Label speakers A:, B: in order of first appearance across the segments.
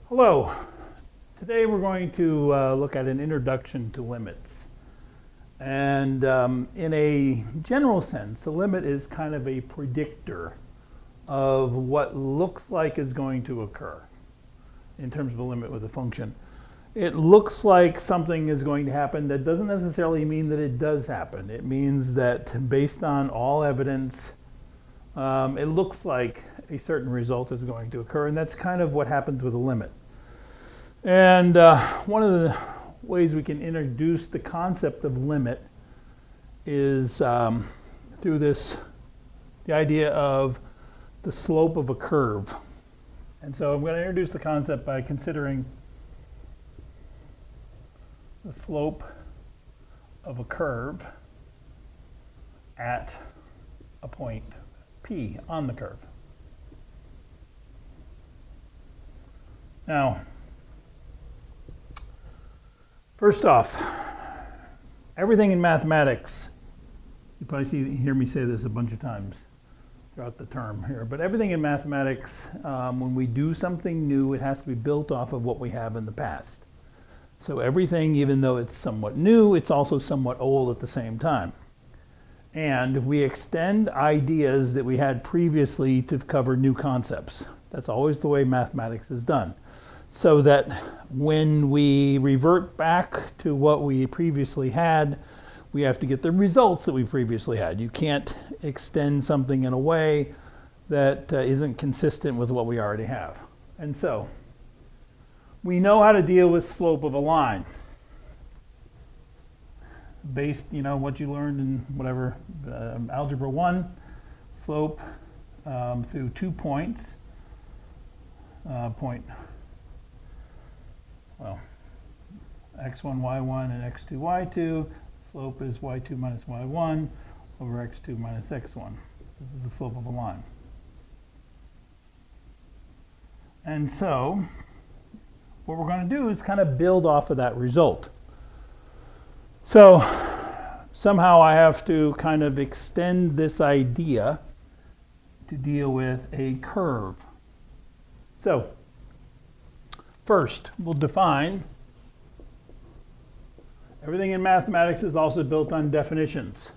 A: Hello. Today we're going to look at an introduction to limits. And in a general sense, a limit is kind of a predictor of what looks like is going to occur in terms of a limit with a function. It looks like something is going to happen. That doesn't necessarily mean that it does happen. It means that based on all evidence, it looks like a certain result is going to occur, and that's kind of what happens with a limit. And one of the ways we can introduce the concept of limit is through the idea of the slope of a curve. And so I'm going to introduce the concept by considering the slope of a curve at a point P on the curve. Now, first off, everything in mathematics, you probably hear me say this a bunch of times throughout the term here, but everything in mathematics, when we do something new, it has to be built off of what we have in the past. So everything, even though it's somewhat new, it's also somewhat old at the same time. And we extend ideas that we had previously to cover new concepts. That's always the way mathematics is done. So that when we revert back to what we previously had, we have to get the results that we previously had. You can't extend something in a way that isn't consistent with what we already have. And so, we know how to deal with slope of a line. Based, what you learned in whatever, Algebra 1, slope through 2 points, x1, y1, and x2, y2. Slope is y2 minus y1 over x2 minus x1. This is the slope of a line. And so, what we're going to do is kind of build off of that result. So, somehow I have to kind of extend this idea to deal with a curve. So, first, we'll define. Everything in mathematics is also built on definitions.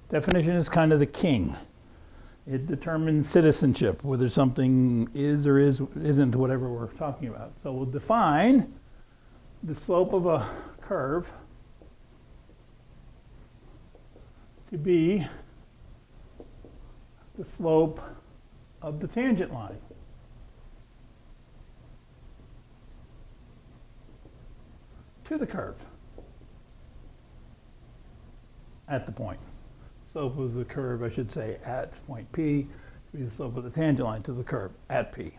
A: Definition is kind of the king. It determines citizenship, whether something is or isn't whatever we're talking about. So we'll define the slope of a curve to be the slope of the tangent line. To the curve at the point. Slope of the curve, I should say, at point P, to be the slope of the tangent line to the curve at P.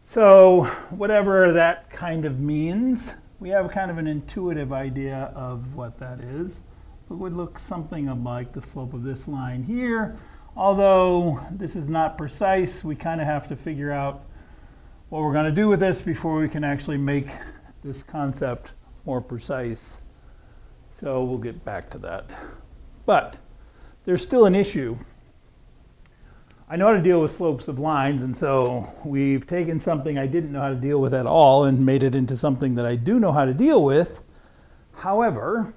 A: So whatever that kind of means, we have kind of an intuitive idea of what that is. It would look something like the slope of this line here. Although this is not precise, we kind of have to figure out what we're going to do with this before we can actually make this concept more precise. So we'll get back to that. But there's still an issue. I know how to deal with slopes of lines, and so we've taken something I didn't know how to deal with at all and made it into something that I do know how to deal with. However,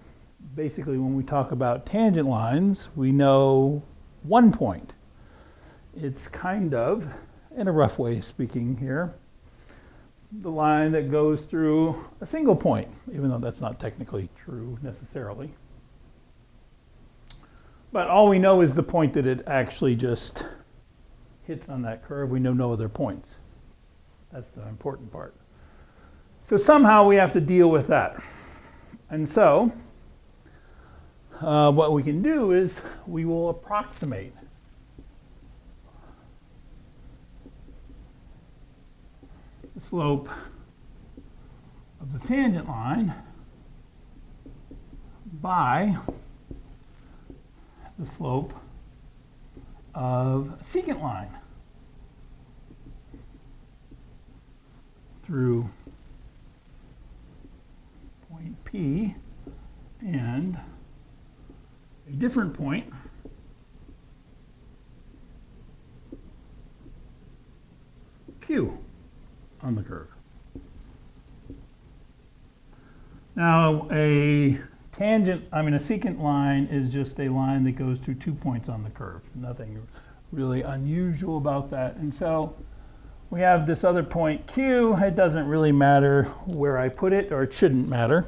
A: basically when we talk about tangent lines, we know one point. It's kind of, in a rough way speaking here, the line that goes through a single point, even though that's not technically true necessarily. But all we know is the point that it actually just hits on that curve. We know no other points. That's the important part. So somehow we have to deal with that. And so what we can do is we will approximate the slope of the tangent line by the slope of a secant line through point P and a different point Q on the curve. Now, a secant line is just a line that goes through 2 points on the curve. Nothing really unusual about that. And so we have this other point Q. It doesn't really matter where I put it, or it shouldn't matter.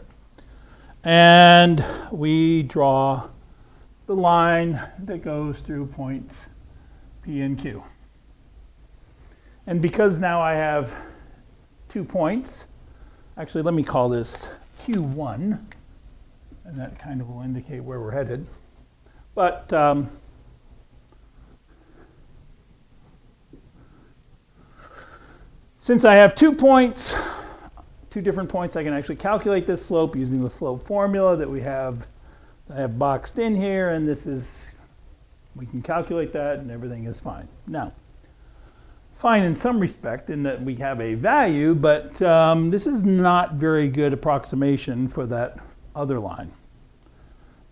A: And we draw the line that goes through points P and Q. And because now I have 2 points, actually let me call this Q1, and that kind of will indicate where we're headed. But since I have 2 points, 2 different points, I can actually calculate this slope using the slope formula that I have boxed in here, and we can calculate that and everything is fine. Now, fine in some respect in that we have a value, but this is not very good approximation for that other line.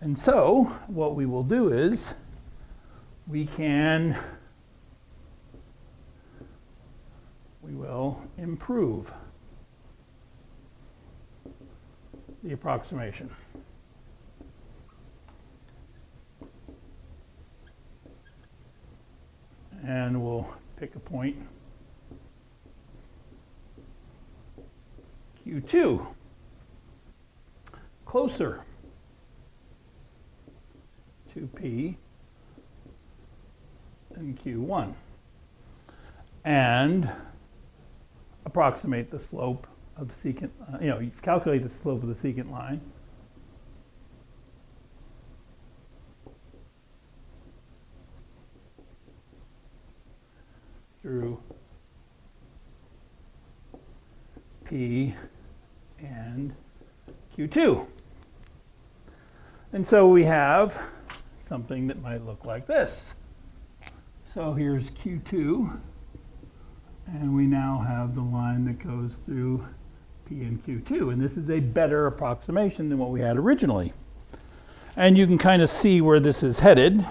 A: And so what we will do is we will improve the approximation. And we'll pick a point Q2, closer to P than Q1, and approximate the slope of the secant. You calculate the slope of the secant line. Through P and Q2. And so we have something that might look like this. So here's Q2, and we now have the line that goes through P and Q2. And this is a better approximation than what we had originally. And you can kind of see where this is headed,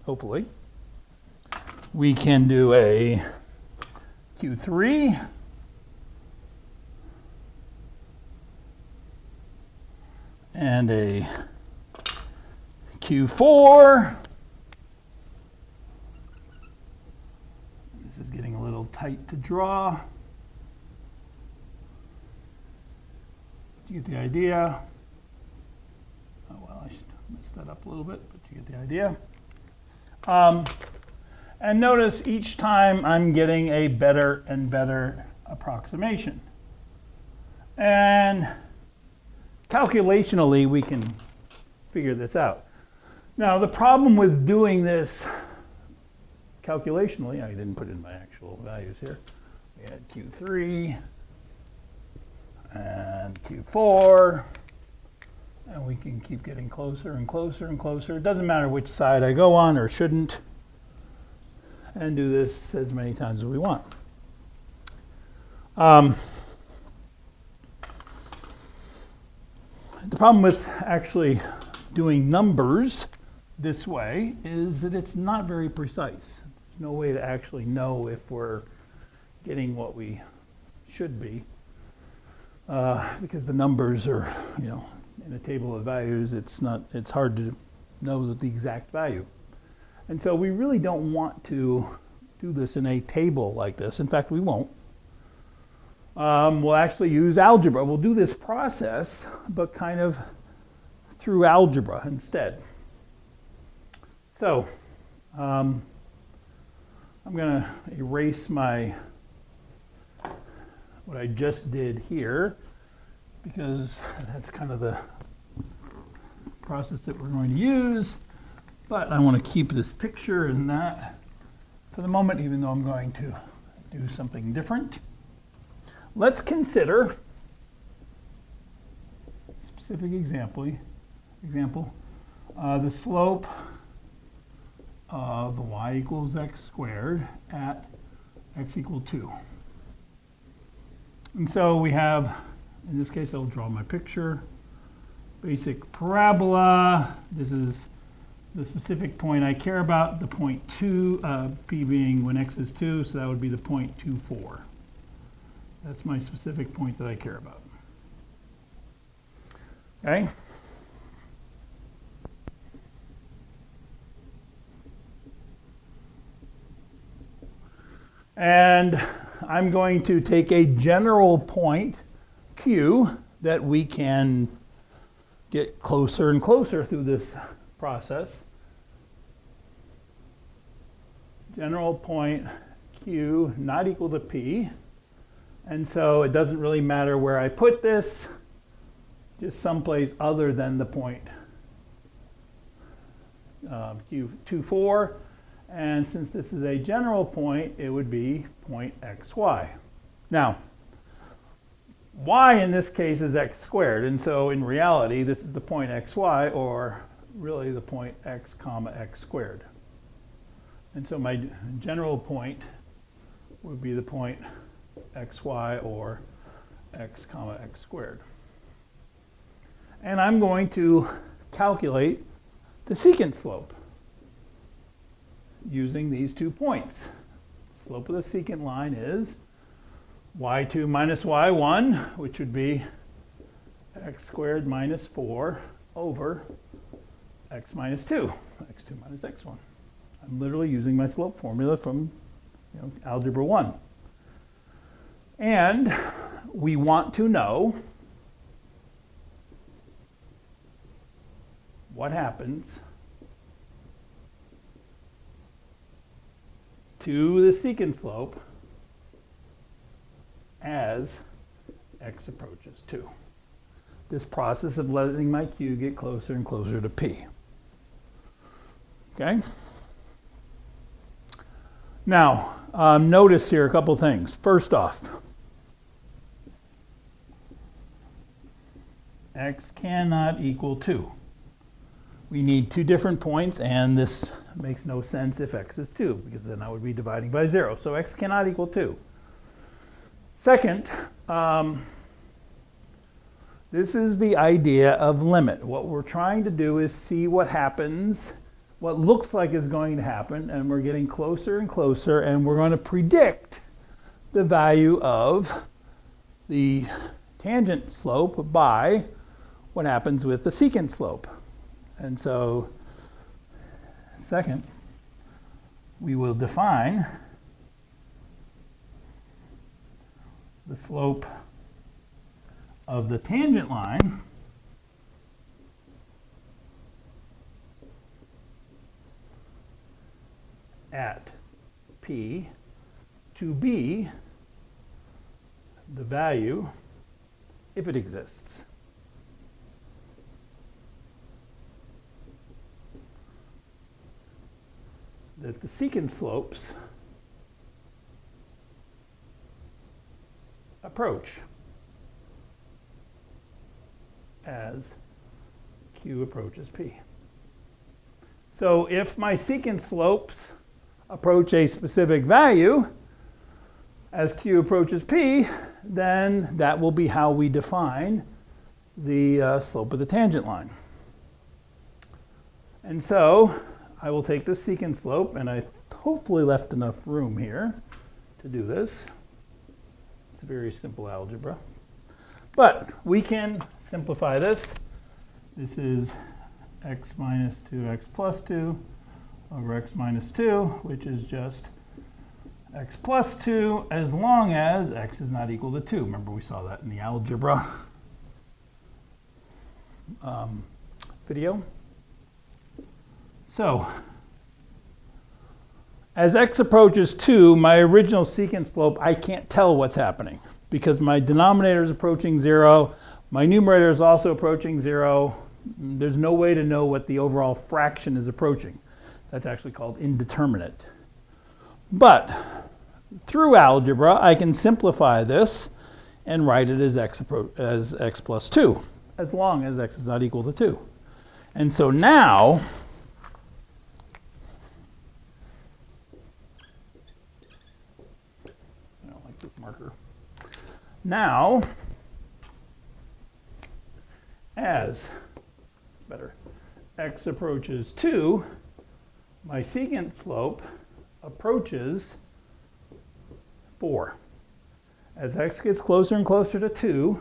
A: hopefully. We can do a Q3 and a Q4. This is getting a little tight to draw. You get the idea. Oh, well, I should mess that up a little bit, but you get the idea. And notice each time I'm getting a better and better approximation. And calculationally, we can figure this out. Now, the problem with doing this calculationally, I didn't put in my actual values here. We had Q3 and Q4, and we can keep getting closer and closer and closer. It doesn't matter which side I go on or shouldn't, and do this as many times as we want. The problem with actually doing numbers this way is that it's not very precise. There's no way to actually know if we're getting what we should be, because the numbers are, in a table of values, it's hard to know the exact value. And so we really don't want to do this in a table like this. In fact, we won't. We'll actually use algebra. We'll do this process, but kind of through algebra instead. So I'm going to erase what I just did here, because that's kind of the process that we're going to use. But I want to keep this picture in that for the moment, even though I'm going to do something different. Let's consider a specific example, the slope of y equals x squared at x equal 2. And so we have, in this case, I'll draw my picture, basic parabola. This is the specific point I care about, the point 2, P being when x is 2, so that would be the point 2, 4. That's my specific point that I care about. Okay? And I'm going to take a general point, Q, that we can get closer and closer through this process. General point Q not equal to P. And so it doesn't really matter where I put this, just someplace other than the point Q24. And since this is a general point, it would be point xy. Now, y in this case is x squared. And so in reality, this is the point xy, or really the point x comma x squared. And so my general point would be the point xy, or x comma x squared. And I'm going to calculate the secant slope using these 2 points. Slope of the secant line is y2 minus y1, which would be x squared minus 4 over x minus 2, x2 minus x1. I'm literally using my slope formula from Algebra 1. And we want to know what happens to the secant slope as x approaches 2. This process of letting my Q get closer and closer to P. Okay? Now, notice here a couple things. First off, x cannot equal 2. We need 2 different points, and this makes no sense if x is 2, because then I would be dividing by 0. So x cannot equal 2. Second, this is the idea of limit. What we're trying to do is see what happens, what looks like is going to happen, and we're getting closer and closer, and we're going to predict the value of the tangent slope by what happens with the secant slope. And so, second, we will define the slope of the tangent line at P to be the value, if it exists, that the secant slopes approach as Q approaches P. So if my secant slopes approach a specific value as Q approaches P, then that will be how we define the slope of the tangent line. And so I will take this secant slope, and I hopefully left enough room here to do this. It's a very simple algebra. But we can simplify this. This is x minus 2x plus 2 over x minus 2, which is just x plus 2 as long as x is not equal to 2. Remember, we saw that in the algebra video. So, as x approaches 2, my original secant slope, I can't tell what's happening because my denominator is approaching 0. My numerator is also approaching 0. There's no way to know what the overall fraction is approaching. That's actually called indeterminate. But through algebra, I can simplify this and write it as x plus 2, as long as x is not equal to 2. And so now, I don't like this marker. Now, as x approaches 2, my secant slope approaches 4. As x gets closer and closer to 2,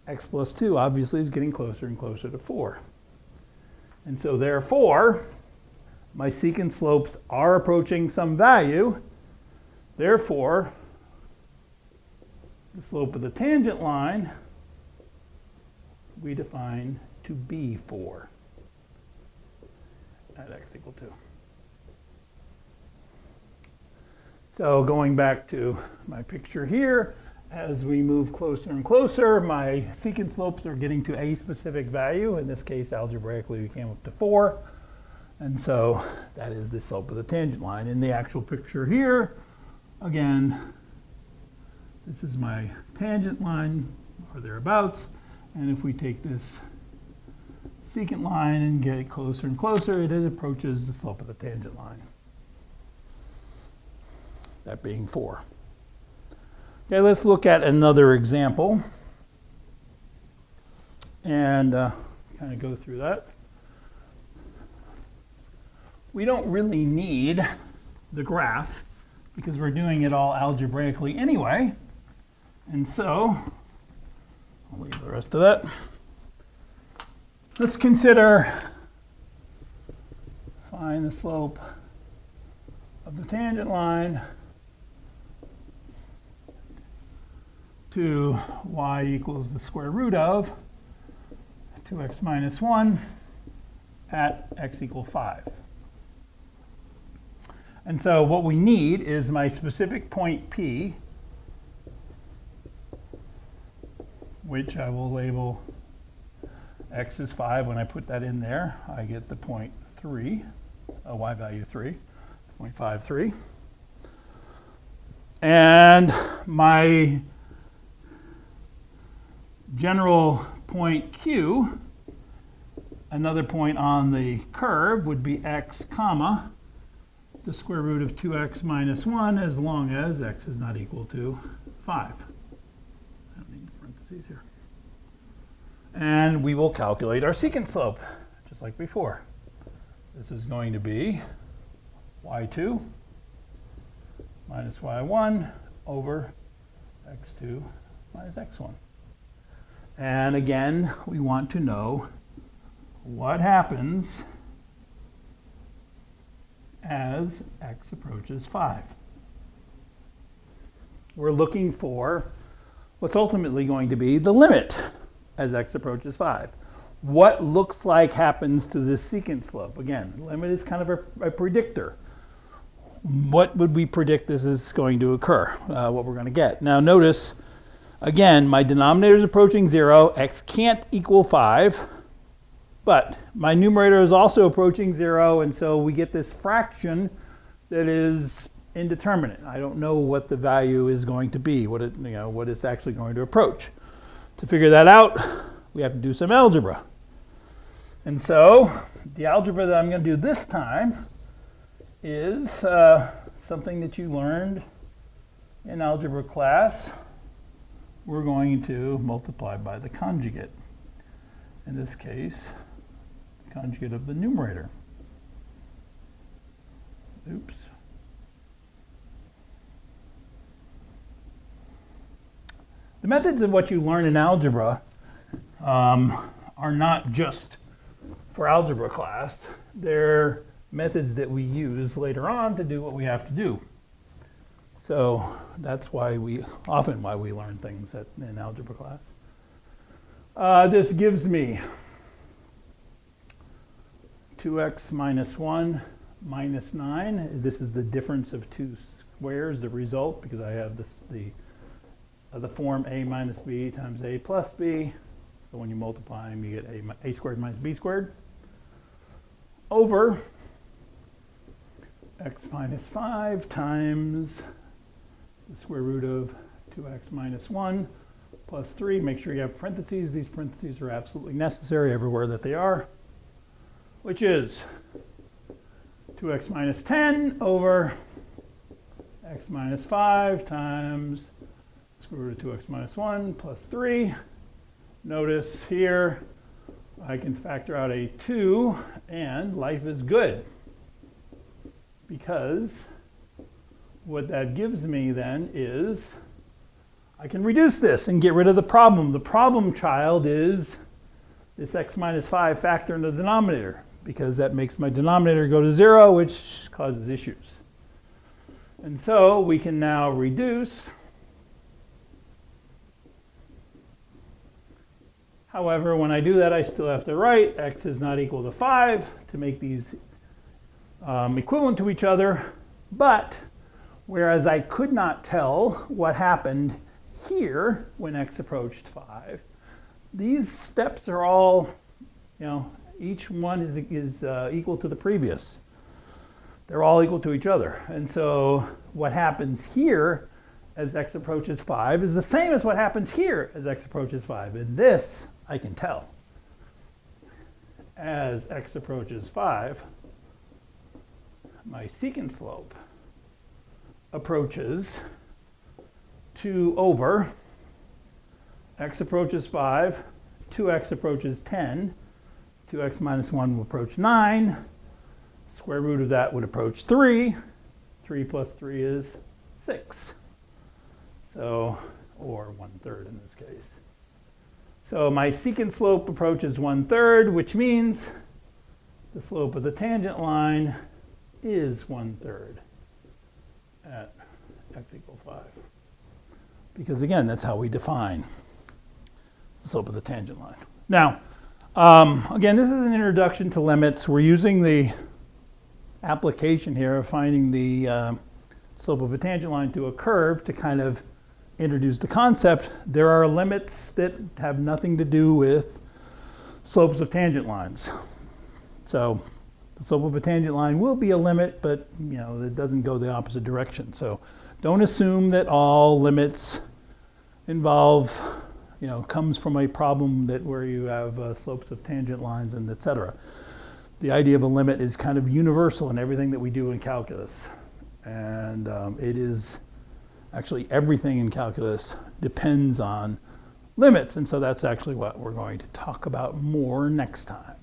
A: x plus 2 obviously is getting closer and closer to 4. And so therefore, my secant slopes are approaching some value. Therefore, the slope of the tangent line we define to be 4 at x equal 2. So going back to my picture here, as we move closer and closer, my secant slopes are getting to a specific value. In this case, algebraically, we came up to 4. And so that is the slope of the tangent line. In the actual picture here, again, this is my tangent line, or thereabouts. And if we take this secant line and get it closer and closer, it approaches the slope of the tangent line. That being 4. Okay, let's look at another example and kind of go through that. We don't really need the graph because we're doing it all algebraically anyway. And so I'll leave the rest of that. Let's consider find the slope of the tangent line to y equals the square root of 2x minus 1 at x equals 5. And so what we need is my specific point P, which I will label x is 5. When I put that in there, I get the point 3, y value 3, 0.53. And my general point Q, another point on the curve, would be x comma the square root of 2x minus 1 as long as x is not equal to 5. I don't need parentheses here. And we will calculate our secant slope, just like before. This is going to be y2 minus y1 over x2 minus x1. And again, we want to know what happens as x approaches 5. We're looking for what's ultimately going to be the limit as x approaches 5. What looks like happens to this secant slope? Again, the limit is kind of a predictor. What would we predict this is going to occur, what we're going to get? Now notice, again, my denominator is approaching 0. X can't equal 5. But my numerator is also approaching 0, and so we get this fraction that is indeterminate. I don't know what the value is going to be, what it's actually going to approach. To figure that out, we have to do some algebra. And so the algebra that I'm going to do this time is something that you learned in algebra class. We're going to multiply by the conjugate. In this case, conjugate of the numerator. Oops. The methods of what you learn in algebra are not just for algebra class. They're methods that we use later on to do what we have to do. So that's why we learn things in algebra class. This gives me 2x minus 1 minus 9. This is the difference of two squares, the result, because I have the form a minus b times a plus b. So when you multiply them, you get a squared minus b squared over x minus 5 times the square root of 2x minus 1 plus 3. Make sure you have parentheses. These parentheses are absolutely necessary everywhere that they are, which is 2x minus 10 over x minus 5 times square root of 2x minus 1 plus 3. Notice here I can factor out a 2, and life is good, because what that gives me then is I can reduce this and get rid of the problem. The problem child is this x minus 5 factor in the denominator, because that makes my denominator go to 0, which causes issues. And so we can now reduce. However, when I do that, I still have to write x is not equal to 5 to make these equivalent to each other. But whereas I could not tell what happened here when x approached 5, these steps are all, each one is equal to the previous. They're all equal to each other. And so what happens here as x approaches 5 is the same as what happens here as x approaches 5. And this I can tell. As x approaches 5, my secant slope approaches 2 over x approaches 5, 2x approaches 10, 2x minus 1 will approach 9, square root of that would approach 3, 3 plus 3 is 6, so, or 1/3 in this case. So my secant slope approaches 1/3, which means the slope of the tangent line is 1/3 at x equals 5. Because again, that's how we define the slope of the tangent line. Now, again, this is an introduction to limits. We're using the application here of finding the slope of a tangent line to a curve to kind of introduce the concept. There are limits that have nothing to do with slopes of tangent lines. So the slope of a tangent line will be a limit, but it doesn't go the opposite direction. So don't assume that all limits involve, comes from a problem where you have slopes of tangent lines and etc. The idea of a limit is kind of universal in everything that we do in calculus. And it is actually everything in calculus depends on limits. And so that's actually what we're going to talk about more next time.